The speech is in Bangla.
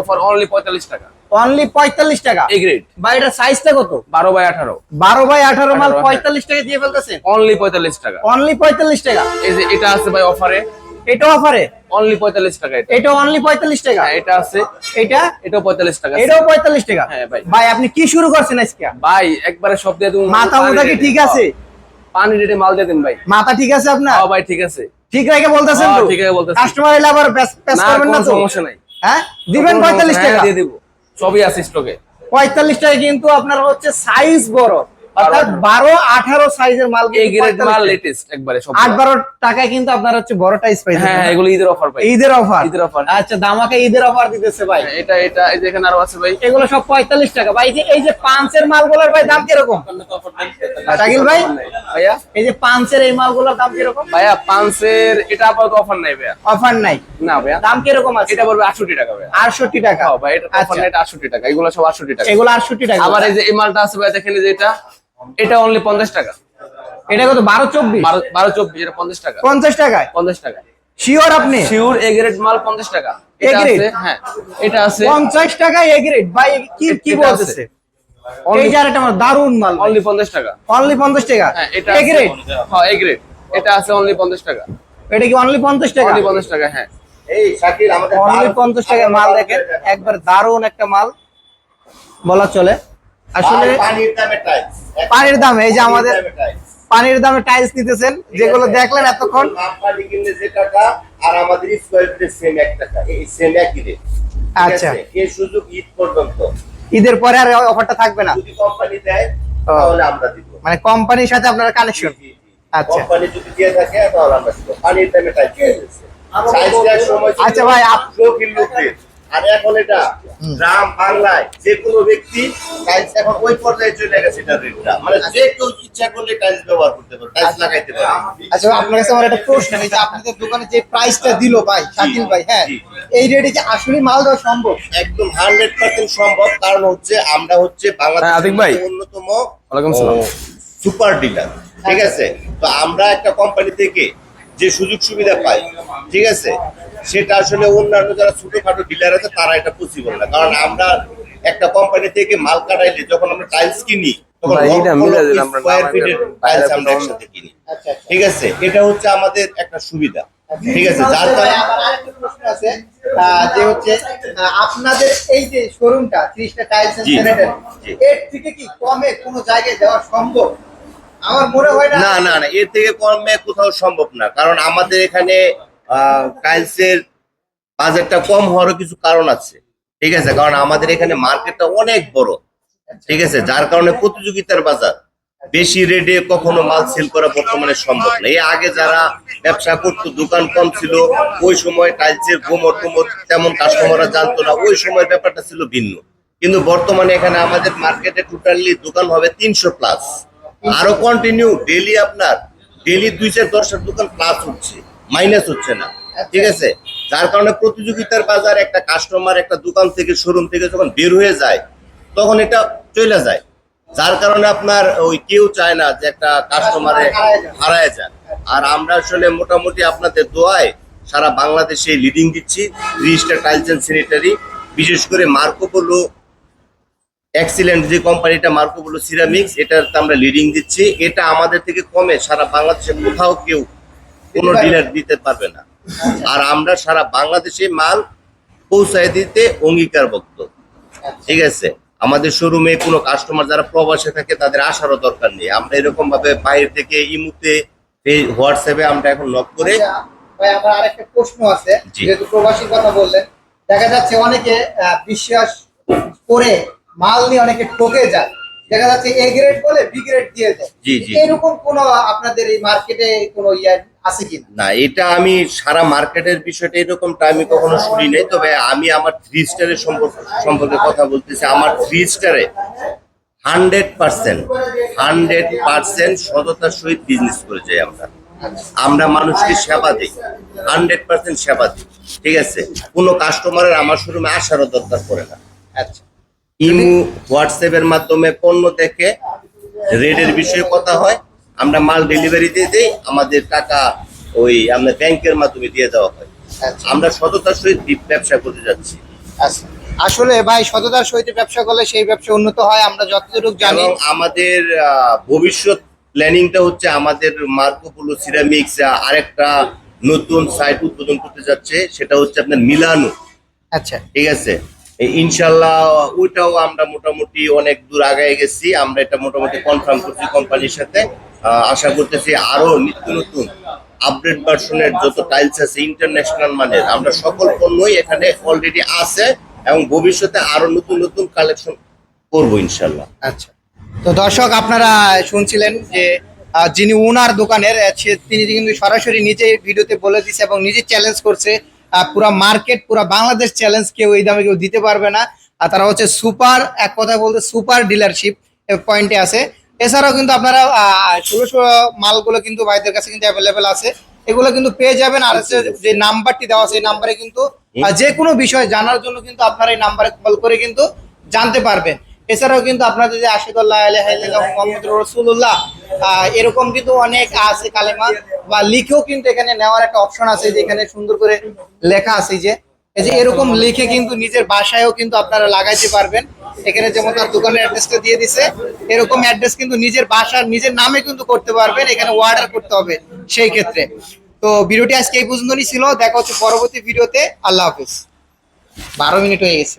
অফার অনলি 45 টাকা। অনলি 45 টাকা এ গ্রেড ভাই। এটা সাইজটা কত? 12x18। 12x18 মাল 45 টাকা দিয়ে ফেলতেছেন? অনলি 45 টাকা। অনলি 45 টাকা। এই যে এটা আছে ভাই অফারে, এটা অফারে অনলি 45 টাকা। এটা অনলি 45 টাকা। হ্যাঁ এটা আছে, এটাও 45 টাকা। এটাও 45 টাকা। হ্যাঁ ভাই। ভাই আপনি কি শুরু করছেন আজকে? ভাই একবারে সব দিয়ে দিন। মাথা মুথা কি ঠিক আছে? পানি রেটে মাল দিয়ে দিন ভাই। মাথা ঠিক আছে আপনার? হ্যাঁ ভাই ঠিক আছে। ঠিক রেখে বলতেছেন তো? ঠিক আছে বলতেছি। কাস্টমার এলে আবার পেস করবেন না কোনো তো? সমস্যা নাই। হ্যাঁ দিবেন 45 টাকা? দিয়ে দিব, সবই আছে স্টকে। 45 টাকা কিন্তু আপনার হচ্ছে সাইজ বড়, অর্থাৎ 12-18 সাইজের মাল। এই গ্রেড মাল লেটেস্ট একবারে সব 8-12 টাকায় কিন্তু আপনারা হচ্ছে বড় টাইস পাইছেন। হ্যাঁ এগুলো ঈদের অফার ভাই। ঈদের অফার? ঈদের অফার। আচ্ছা দামাকে ঈদের অফার দিতেছে ভাই। এটা এই যে এখানে আরো আছে ভাই। এগুলো সব 45 টাকা ভাই। এই যে পাঁচের মালগুলোর ভাই দাম কিরকম শাকিল ভাই? ভাইয়া এই যে পাঁচের এই মালগুলোর দাম কিরকম? ভাইয়া পাঁচের এটা আপাতত অফার নাই ভাইয়া। অফার নাই না ভাইয়া। দাম কিরকম আছে? এটা পড়বে 68 টাকা ভাইয়া। 68 টাকা? হ্যাঁ ভাই এটা অফার নাই, এটা 68 টাকা। এগুলো সব 68 টাকা। এগুলো 68 টাকা। আবার এই যে এই মালটা আছে ভাই, দেখেন এই যে এটা অনলি 50 টাকা। এটা কত? 12-24? 12-24 এটা 50 টাকা। 50 টাকায়? 50 টাকা শিওর আপনি? শিওর এ গ্রেড মাল 50 টাকা। এ এটা গ্রেড? আছে, হ্যাঁ এটা আছে 50 টাকায় এ গ্রেড ভাই? কি এটা বলতেছে? আছে। এই যার এটা আমার দারুন মাল অনলি 50 টাকা। অনলি 50 টাকা? হ্যাঁ এটা এ গ্রেড? হ্যাঁ এ গ্রেড এটা আছে অনলি 50 টাকা। এটা কি অনলি 50 টাকা? অনলি 50 টাকা। হ্যাঁ এই শাকিল আমাদের অনলি 50 টাকা মাল দেখেন, একবার দারুন একটা মাল বলা চলে। আসলে পানির দামে টাইলস। পানির দাম, এই যে আমাদের পানির দামে টাইলস নিতেছেন যেগুলো দেখলেন এতক্ষণ। পানি কিনলে যে টাকা আর আমাদের স্কয়ার ফিটে সেম 1 টাকা, এই সেম একই রেট। আচ্ছা এই সুযোগ ঈদ পর্যন্ত। ঈদের পরে আর অফারটা থাকবে না? যদি কোম্পানি দেয় তাহলে আমরা দিব। মানে কোম্পানির সাথে আপনারা কানেকশন? আচ্ছা কোম্পানি যদি দিয়ে থাকে তাহলে আমরা দিব। পানির দামে টাইলস দিয়েছে। সাইজ দেওয়ার সময় আচ্ছা ভাই, শৌখিন লোকদের, আর এখন এটা গ্রাম বাংলায় যে কোনো ব্যক্তি টাইলস এখন ওই পর্যায়ে চলে গেছে। এটা রেটটা মানে যে কেউ ইচ্ছা করলে টাইলস ব্যবহার করতে পারে, টাইলস লাগাইতে পারে। আচ্ছা আপনার কাছে আমার একটা প্রশ্ন, এই যে আপনাদের দোকানে যে প্রাইসটা দিল ভাই শাকিল ভাই, হ্যাঁ এই রেটে কি আসলে মাল দেওয়া সম্ভব? একদম 100% সম্ভব। কারণ হচ্ছে আমরা হচ্ছে আতিক ভাই। বাংলাদেশের অন্যতম ওয়ালাইকুম সালাম। সুপার ডিলার, ঠিক আছে? তো আমরা একটা কোম্পানি থেকে যে সুযোগ সুবিধা পাই, ঠিক আছে, সেটা আসলে অন্যান্য যারা ছোটখাটো ডিলার আছে তারা এটা পসিবল না। কারণ আমরা একটা কোম্পানি থেকে মাল কাটাইলে যখন আমরা টাইলস কিনি তখন স্কয়ার ফিটের টাইলস আমরা একসাথে কিনি, ঠিক আছে? এটা হচ্ছে আমাদের একটা সুবিধা, ঠিক আছে? যার কারণে আমার আরেকটা প্রশ্ন আছে, যে হচ্ছে আপনাদের এই যে শোরুমটা 30টা টাইলস এন্ড স্যানিটারি, এর থেকে কি কমে কোনো জায়গায় দেওয়া সম্ভব? আমার মনে হয় না। না না না, এর থেকে কমে কোথাও সম্ভব না। কারণ আমাদের এখানে টাইলসের বাজেটটা কম হওয়ারও কিছু কারণ আছে, ঠিক আছে? কারণ আমাদের এখানে মার্কেটটা অনেক বড়, ঠিক আছে? যার কারণে প্রতিযোগিতার বাজার, বেশি রেটে কখনো মাল সেল করা বর্তমানে সম্ভব না। এই আগে যারা ব্যবসা করতো, দোকান কম ছিল, ওই সময় টাইলসের গোমর টোমর তেমন কাস্টমাররা জানতো না, ওই সময়ের ব্যাপারটা ছিল ভিন্ন। কিন্তু বর্তমানে এখানে আমাদের মার্কেটে টোটালি দোকান হবে 300+, আরো কন্টিনিউ ডেইলি আপনার ডেইলি 2-10 দোকান প্লাস হচ্ছে, মাইনাস হচ্ছে না, ঠিক আছে? যার কারণে প্রতিযোগিতার বাজার, একটা কাস্টমার একটা দোকান থেকে শোরুম থেকে যখন বের হয়ে যায় তখন এটা চলে যায়। যার কারণে আপনার ওই কেউ চায় না যে একটা কাস্টমারে হারায় যায়। আর আমরা আসলে মোটামুটি আপনাদের দোয়ায় সারা বাংলাদেশে লিডিং দিচ্ছি 30টা টাইলস এন্ড স্যানিটারি। বিশেষ করে মার্কো পোলো এক্সিলেন্ট যে কোম্পানিটা, মার্কো পোলো সিরামিক্স, এটাতে আমরা লিডিং দিচ্ছি। এটা আমাদের থেকে কমে সারা বাংলাদেশে কোথাও কেউ কোনো ডিলার দিতে পারবে না। আর আমরা সারা বাংলাদেশে মাল পৌঁছায় দিতে অঙ্গীকারবদ্ধ, ঠিক আছে? আমাদের শোরুমে কোনো কাস্টমার যারা প্রবাসে থাকে তাদের আসারও দরকার নেই। আমরা এরকম ভাবে বাইরে থেকে ইমুতে এই হোয়াটসঅ্যাপে আমরা এখন নক করে। ভাই আমার আরেকটা প্রশ্ন আছে, যেহেতু প্রবাসীর কথা বললেন, দেখা যাচ্ছে অনেকে বিশ্বাস করে মাল নিয়ে অনেকে ঠকে যায়, দেখা যাচ্ছে এ গ্রেড বলে বি গ্রেড দিয়ে দেয়। জি জি, এরকম কোন আপনাদের এই মার্কেটে কোনো আছে কিনা? না, এটা আমি সারা মার্কেটের বিষয়টা এরকমটা আমি কখনো শুনি নাই। তবে আমি আমার 3 স্টারের সম্পর্কে কথা বলতেছি। আমার 3 স্টারে 100% সততার সহিত বিজনেস করে যাই। আমরা মানুষকে সেবা দিই, 100% সেবা দিই, ঠিক আছে? কোনো কাস্টমারের আমার শোরুমে আসারও দরকার পড়ে না। আচ্ছা, ইমো হোয়াটসঅ্যাপের মাধ্যমে পণ্য দেখে রেটের বিষয়ে কথা হয়, আমরা মাল ডেলিভারি দিয়ে দিই, আমাদের টাকা ওই আমরা ব্যাংকের মাধ্যমে দিয়ে দেওয়া হয়। আমরা সততার সহিত ব্যবসা করতে যাচ্ছি। আচ্ছা আসলে ভাই সততার সহিত ব্যবসা করলে সেই ব্যবসা উন্নত হয়, আমরা যতটুকু জানি। এবং আমাদের ভবিষ্যৎ প্ল্যানিংটা হচ্ছে আমাদের মার্কো পোলো সিরামিক্স আরেকটা নতুন সাইট উদ্বোধন করতে যাচ্ছে, সেটা হচ্ছে আপনার মিলানো। আচ্ছা ঠিক আছে, ইনশাল্লাহ ওইটাও আমরা মোটামুটি অনেক দূর আগায় গেছি, আমরা এটা মোটামুটি কনফার্ম করছি কোম্পানির সাথে। আশা করতেছি আরো নিত্য নতুন আপডেট ভার্সনের যত টাইলস আছে ইন্টারন্যাশনাল মানের, আমরা সকল পণ্যই এখানে অলরেডি আছে এবং ভবিষ্যতে আরো নতুন নতুন কালেকশন করবো ইনশাল্লাহ। আচ্ছা, তো দর্শক আপনারা শুনছিলেন যে যিনি ওনার দোকানের তিনি কিন্তু সরাসরি নিজে ভিডিওতে বলে দিচ্ছে এবং নিজে চ্যালেঞ্জ করছে পুরা মার্কেট, পুরা বাংলাদেশ চ্যালেঞ্জ, কেউ এই দামে কেউ দিতে পারবে না। আর তারা হচ্ছে সুপার, এক কথা বলতে সুপার ডিলারশিপ পয়েন্টে আছে। এছাড়াও কিন্তু আপনারা 1600 মালগুলো কিন্তু ভাইদের কাছে কিন্তু অ্যাভেলেবেল আছে, এগুলো কিন্তু পেয়ে যাবেন। আর হচ্ছে যে নাম্বারটি দেওয়া আছে এই নাম্বারে কিন্তু যে কোনো বিষয় জানার জন্য কিন্তু আপনারা এই নাম্বারে কল করে কিন্তু জানতে পারবেন। এছাড়াও কিন্তু আপনাদের যে আশিকুল্লাহ মোহাম্মদুর রাসূলুল্লাহ এরকম কিন্তু অনেক আছে কালেমা, বা লিখেও কিন্তু এখানে নেওয়ার একটা অপশন আছে, যে এখানে সুন্দর করে লেখা আছে যে এই যে এরকম লিখে কিন্তু নিজের বাসায়ও কিন্তু আপনারা লাগাইতে পারবেন। এখানে যেমন তার দোকানের অ্যাড্রেসটা দিয়ে দিছে, এরকম অ্যাড্রেস কিন্তু নিজের বাসার নিজের নামে কিন্তু করতে পারবেন, এখানে অর্ডার করতে হবে সেই ক্ষেত্রে। তো ভিডিওটি আজকে এই পর্যন্তই ছিল, দেখা হচ্ছে পরবর্তী ভিডিওতে। আল্লাহ হাফিজ। 12 মিনিট হয়ে গেছে।